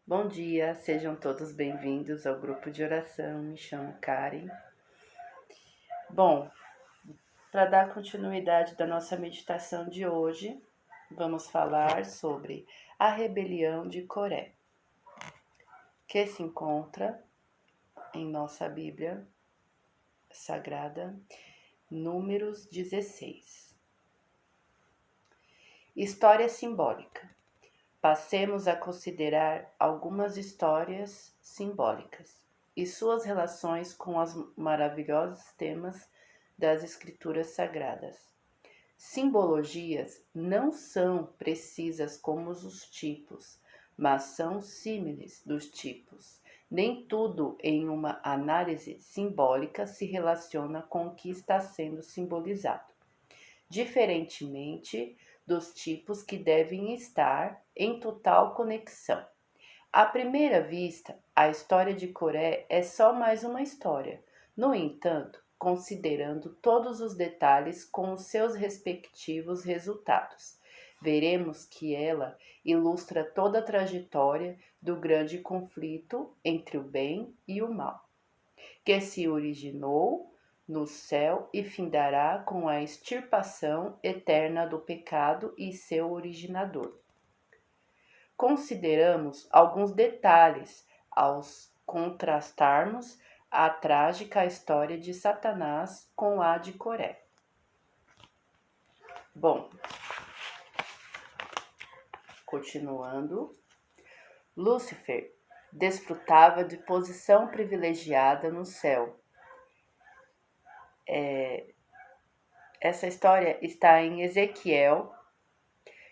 Bom dia, sejam todos bem-vindos ao grupo de oração. Me chamo Karen. Bom, para dar continuidade da nossa meditação de hoje, vamos falar sobre a rebelião de Coré, que se encontra em nossa Bíblia Sagrada, Números 16. História simbólica. Passemos a considerar algumas histórias simbólicas e suas relações com os maravilhosos temas das Escrituras Sagradas. Simbologias não são precisas como os tipos, mas são símiles dos tipos. Nem tudo em uma análise simbólica se relaciona com o que está sendo simbolizado, diferentemente dos tipos que devem estar em total conexão. À primeira vista, a história de Coré é só mais uma história. No entanto, considerando todos os detalhes com os seus respectivos resultados, veremos que ela ilustra toda a trajetória do grande conflito entre o bem e o mal, que se originou no céu e findará com a extirpação eterna do pecado e seu originador. Consideramos alguns detalhes aos contrastarmos a trágica história de Satanás com a de Coré. Bom, continuando, Lúcifer desfrutava de posição privilegiada no céu. Essa história está em Ezequiel,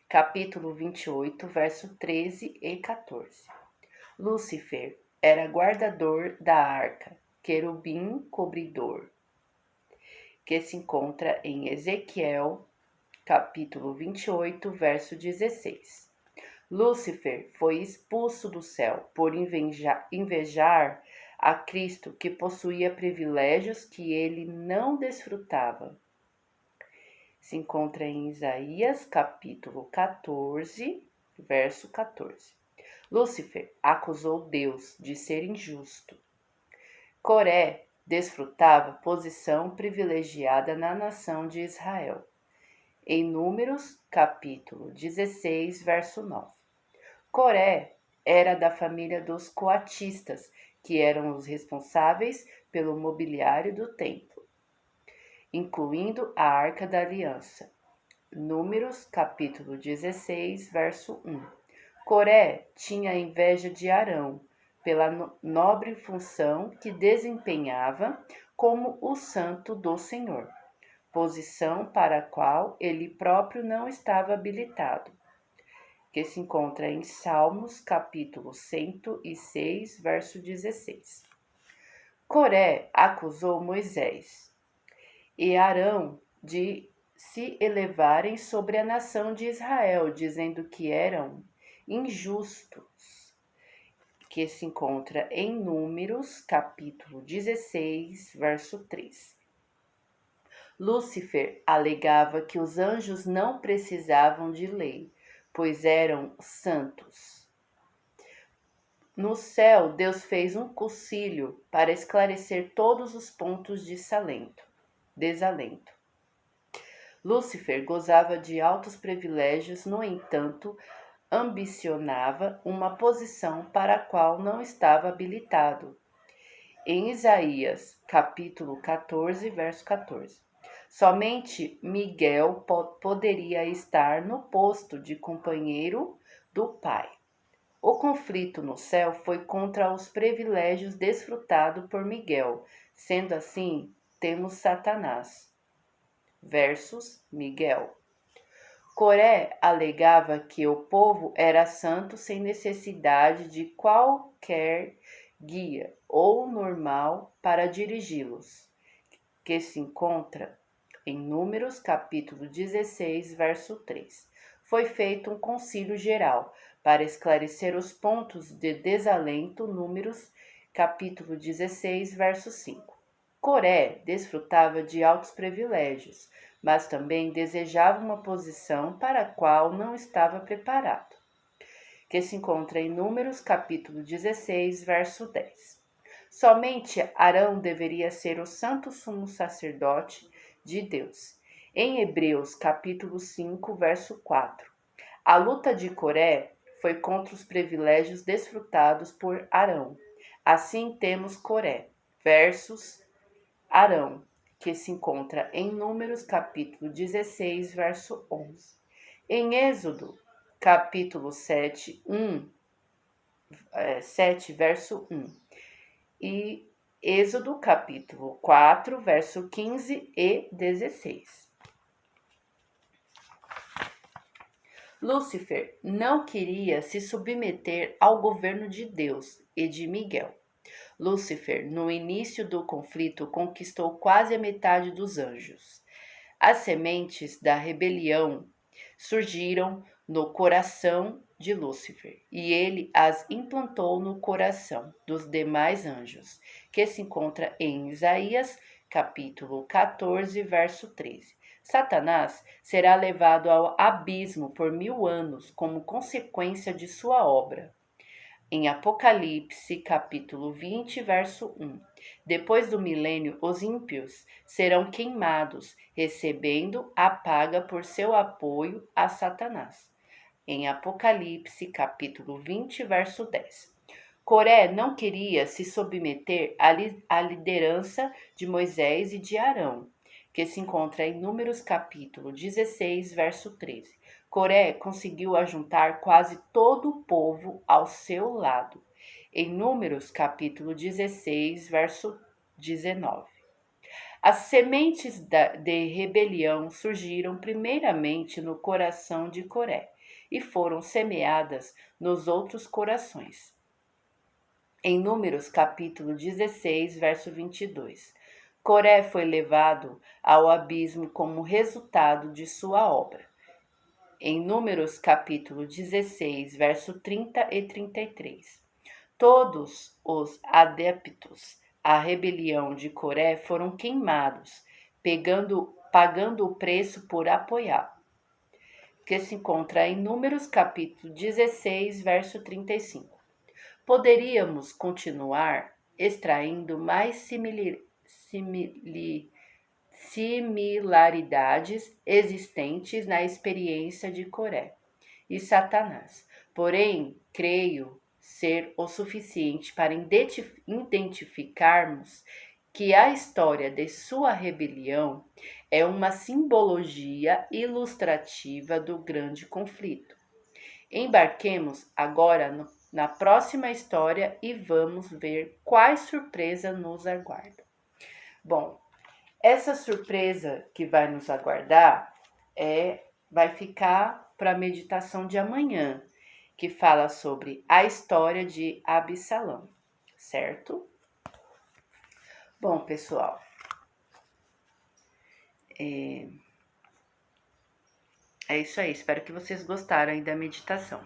capítulo 28, verso 13 e 14. Lúcifer era guardador da arca, querubim cobridor, que se encontra em Ezequiel, capítulo 28, verso 16. Lúcifer foi expulso do céu por invejar a Cristo, que possuía privilégios que ele não desfrutava. Se encontra em Isaías, capítulo 14, verso 14. Lúcifer acusou Deus de ser injusto. Coré desfrutava posição privilegiada na nação de Israel. Em Números, capítulo 16, verso 9. Coré era da família dos coatistas, que eram os responsáveis pelo mobiliário do templo, incluindo a Arca da Aliança. Números, capítulo 16, verso 1. Coré tinha inveja de Arão, pela nobre função que desempenhava como o santo do Senhor, posição para a qual ele próprio não estava habilitado, que se encontra em Salmos, capítulo 106, verso 16. Coré acusou Moisés e Arão de se elevarem sobre a nação de Israel, dizendo que eram injustos, que se encontra em Números, capítulo 16, verso 3. Lúcifer alegava que os anjos não precisavam de lei, pois eram santos. No céu, Deus fez um concílio para esclarecer todos os pontos de desalento. Lúcifer gozava de altos privilégios, no entanto, ambicionava uma posição para a qual não estava habilitado. Em Isaías, capítulo 14, verso 14. Somente Miguel poderia estar no posto de companheiro do Pai. O conflito no céu foi contra os privilégios desfrutados por Miguel. Sendo assim, temos Satanás versus Miguel. Coré alegava que o povo era santo sem necessidade de qualquer guia ou normal para dirigi-los, que se encontra em Números, capítulo 16, verso 3. Foi feito um concílio geral para esclarecer os pontos de desalento. Números, capítulo 16, verso 5. Coré desfrutava de altos privilégios, mas também desejava uma posição para a qual não estava preparado, que se encontra em Números capítulo 16, verso 10. Somente Arão deveria ser o santo sumo sacerdote de Deus. Em Hebreus capítulo 5, verso 4. A luta de Coré foi contra os privilégios desfrutados por Arão. Assim temos Coré versus Arão, que se encontra em Números capítulo 16, verso 11. Em Êxodo capítulo 7, 7, verso 1. E Êxodo capítulo 4, verso 15 e 16. Lúcifer não queria se submeter ao governo de Deus e de Miguel. Lúcifer, no início do conflito, conquistou quase a metade dos anjos. As sementes da rebelião surgiram no coração de Lúcifer, e ele as implantou no coração dos demais anjos, que se encontra em Isaías, capítulo 14, verso 13. Satanás será levado ao abismo por 1000 anos como consequência de sua obra. Em Apocalipse, capítulo 20, verso 1. Depois do milênio, os ímpios serão queimados, recebendo a paga por seu apoio a Satanás. Em Apocalipse, capítulo 20, verso 10. Coré não queria se submeter à liderança de Moisés e de Arão, que se encontra em Números capítulo 16, verso 13. Coré conseguiu ajuntar quase todo o povo ao seu lado. Em Números capítulo 16, verso 19. As sementes de rebelião surgiram primeiramente no coração de Coré e foram semeadas nos outros corações. Em Números capítulo 16, verso 22. Coré foi levado ao abismo como resultado de sua obra. Em Números capítulo 16, verso 30 e 33. Todos os adeptos à rebelião de Coré foram queimados, pagando o preço por apoiá-lo, que se encontra em Números capítulo 16, verso 35. Poderíamos continuar extraindo mais similaridades existentes na experiência de Coré e Satanás. Porém, creio ser o suficiente para identificarmos que a história de sua rebelião é uma simbologia ilustrativa do grande conflito. Embarquemos agora na próxima história e vamos ver quais surpresas nos aguardam. Bom, essa surpresa que vai nos aguardar vai ficar para a meditação de amanhã, que fala sobre a história de Absalão, certo? Bom, pessoal, é isso aí. Espero que vocês gostaram aí da meditação.